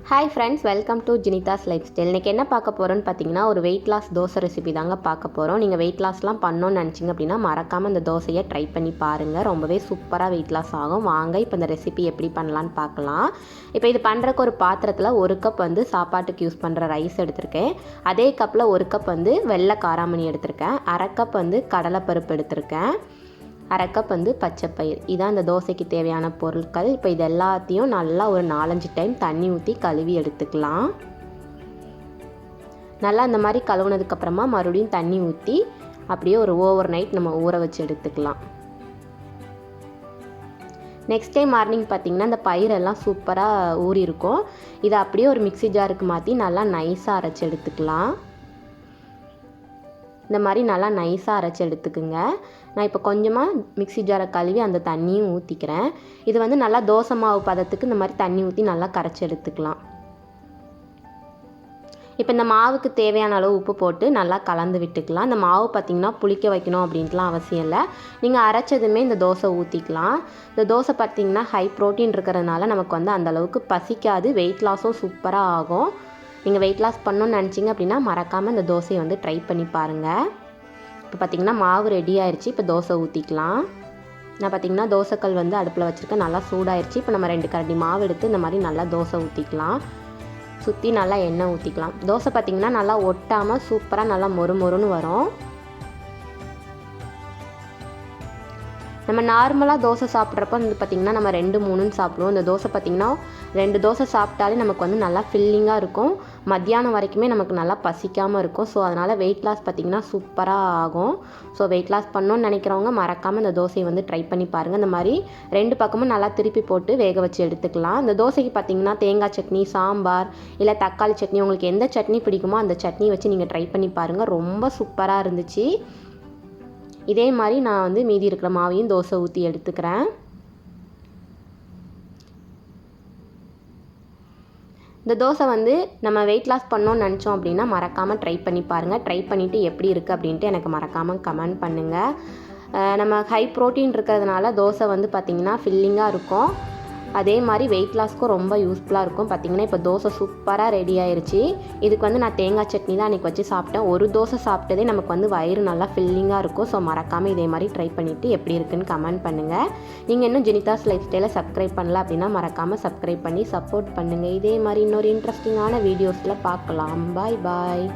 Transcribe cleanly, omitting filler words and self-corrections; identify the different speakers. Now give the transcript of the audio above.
Speaker 1: Hi friends, welcome to Jinitha's life style. இன்றைக்கி என்ன பார்க்க போகிறோன்னு பார்த்தீங்கன்னா, ஒரு வெயிட் லாஸ் தோசை ரெசிபி தாங்க பார்க்க போகிறோம். நீங்கள் வெயிட் லாஸ்லாம் பண்ணணும்னு நினச்சிங்க அப்படின்னா மறக்காமல் இந்த தோசையை ட்ரை பண்ணி பாருங்கள். ரொம்பவே சூப்பராக வெயிட் லாஸ் ஆகும். வாங்க இப்போ இந்த ரெசிபி எப்படி பண்ணலான்னு பார்க்கலாம். இப்போ இது பண்ணுறக்கு ஒரு பாத்திரத்தில் 1 கப் சாப்பாட்டுக்கு யூஸ் பண்ணுற ரைஸ் எடுத்திருக்கேன். அதே கப்பில் 1 கப் வெள்ளை காராமணி எடுத்திருக்கேன். 1/2 கப் கடலைப்பருப்பு எடுத்திருக்கேன். 1/2 கப் பச்சைப்பயிர். இதான் இந்த தோசைக்கு தேவையான பொருட்கள். இப்போ இது எல்லாத்தையும் நல்லா ஒரு 4-5 டைம் தண்ணி ஊற்றி கழுவி எடுத்துக்கலாம். நல்லா இந்த மாதிரி கழுவுனதுக்கப்புறமா மறுபடியும் தண்ணி ஊற்றி அப்படியே ஒரு ஓவர் நைட் நம்ம ஊற வச்சு எடுத்துக்கலாம். நெக்ஸ்ட் டே மார்னிங் பார்த்திங்கன்னா இந்த பயிரெல்லாம் சூப்பராக ஊறி இருக்கும். இதை அப்படியே ஒரு மிக்ஸி ஜாருக்கு மாற்றி நல்லா நைஸாக அரைச்சி எடுத்துக்கலாம். இந்த மாதிரி நல்லா நைஸாக அரைச்சி எடுத்துக்குங்க. நான் இப்போ கொஞ்சமாக மிக்ஸி ஜாரை கழுவி அந்த தண்ணியும் ஊற்றிக்கிறேன். இது நல்லா தோசை மாவு பதத்துக்கு இந்த மாதிரி தண்ணி ஊற்றி நல்லா கரைச்சி எடுத்துக்கலாம். இப்போ இந்த மாவுக்கு தேவையான அளவு உப்பு போட்டு நல்லா கலந்து விட்டுக்கலாம். இந்த மாவு பார்த்திங்கன்னா புளிக்க வைக்கணும் அப்படின்ட்டுலாம் அவசியம் இல்லை. நீங்கள் அரைச்சதுமே இந்த தோசை ஊற்றிக்கலாம். இந்த தோசை பார்த்திங்கன்னா ஹை ப்ரோட்டீன் இருக்கிறதுனால நமக்கு அந்தளவுக்கு பசிக்காது. வெயிட் லாஸும் சூப்பராக ஆகும். நீங்கள் வெயிட் லாஸ் பண்ணணும்னு நினச்சிங்க அப்படின்னா மறக்காமல் இந்த தோசையை ட்ரை பண்ணி பாருங்கள். இப்போ பார்த்திங்கன்னா மாவு ரெடி ஆயிடுச்சு. இப்போ தோசை ஊற்றிக்கலாம். நான் பார்த்திங்கன்னா தோசைக்கல் அடுப்பில் வச்சுருக்கேன். நல்லா சூடாயிருச்சு. இப்போ நம்ம 2 கரண்டி மாவு எடுத்து இந்த மாதிரி நல்லா தோசை ஊற்றிக்கலாம். சுற்றி நல்லா எண்ணெய் ஊற்றிக்கலாம். தோசை பார்த்திங்கன்னா நல்லா ஒட்டாமல் சூப்பராக நல்லா மொறு மொறுன்னு வரும். நம்ம நார்மலாக தோசை சாப்பிட்றப்ப பார்த்திங்கன்னா நம்ம 2-3ன்னு சாப்பிடுவோம். இந்த தோசை பார்த்திங்கன்னா 2 தோசை சாப்பிட்டாலே நமக்கு நல்லா ஃபில்லிங்காக இருக்கும். மத்தியானம் வரைக்குமே நமக்கு நல்லா பசிக்காமல் இருக்கும். ஸோ அதனால் வெயிட் லாஸ் பார்த்திங்கன்னா சூப்பராக ஆகும். ஸோ வெயிட் லாஸ் பண்ணணும்னு நினைக்கிறவங்க மறக்காமல் இந்த தோசையை ட்ரை பண்ணி பாருங்கள். இந்த மாதிரி 2 பக்கமும் நல்லா திருப்பி போட்டு வேக வச்சு எடுத்துக்கலாம். இந்த தோசைக்கு பார்த்திங்கன்னா தேங்காய் சட்னி, சாம்பார் இல்லை தக்காளி சட்னி, உங்களுக்கு எந்த சட்னி பிடிக்குமோ அந்த சட்னி வச்சு நீங்கள் ட்ரை பண்ணி பாருங்கள். ரொம்ப சூப்பராக இருந்துச்சு. இதே மாதிரி நான் மீதி இருக்கிற மாவையும் தோசை ஊற்றி எடுத்துக்கிறேன். இந்த தோசை நம்ம வெயிட் லாஸ் பண்ணோன்னு நினச்சோம் அப்படின்னா மறக்காமல் ட்ரை பண்ணி பாருங்கள். ட்ரை பண்ணிவிட்டு எப்படி இருக்குது அப்படின்ட்டு எனக்கு மறக்காமல் கமெண்ட் பண்ணுங்கள். நம்ம ஹை ப்ரோட்டீன் இருக்கிறதுனால தோசை பார்த்திங்கன்னா ஃபில்லிங்காக இருக்கும். அதே மாதிரி வெயிட் லாஸ்க்கும் ரொம்ப யூஸ்ஃபுல்லாக இருக்கும். பார்த்திங்கன்னா இப்போ தோசை சூப்பராக ரெடி ஆயிடுச்சு. இதுக்கு நான் தேங்காய் சட்னி தான் அன்றைக்கி வச்சு சாப்பிட்டேன். ஒரு தோசை சாப்பிட்டதே நமக்கு வயிறு நல்லா ஃபில்லிங்காக இருக்கும். ஸோ மறக்காமல் இதே மாதிரி ட்ரை பண்ணிவிட்டு எப்படி இருக்குன்னு கமெண்ட் பண்ணுங்கள். நீங்கள் இன்னும் ஜினிதாஸ் லைஃப் ஸ்டைலை சப்ஸ்கிரைப் பண்ணல அப்படின்னா மறக்காமல் சப்ஸ்கிரைப் பண்ணி சப்போர்ட் பண்ணுங்கள். இதே மாதிரி இன்னொரு இன்ட்ரெஸ்டிங்கான வீடியோஸில் பார்க்கலாம். பாய் பாய்.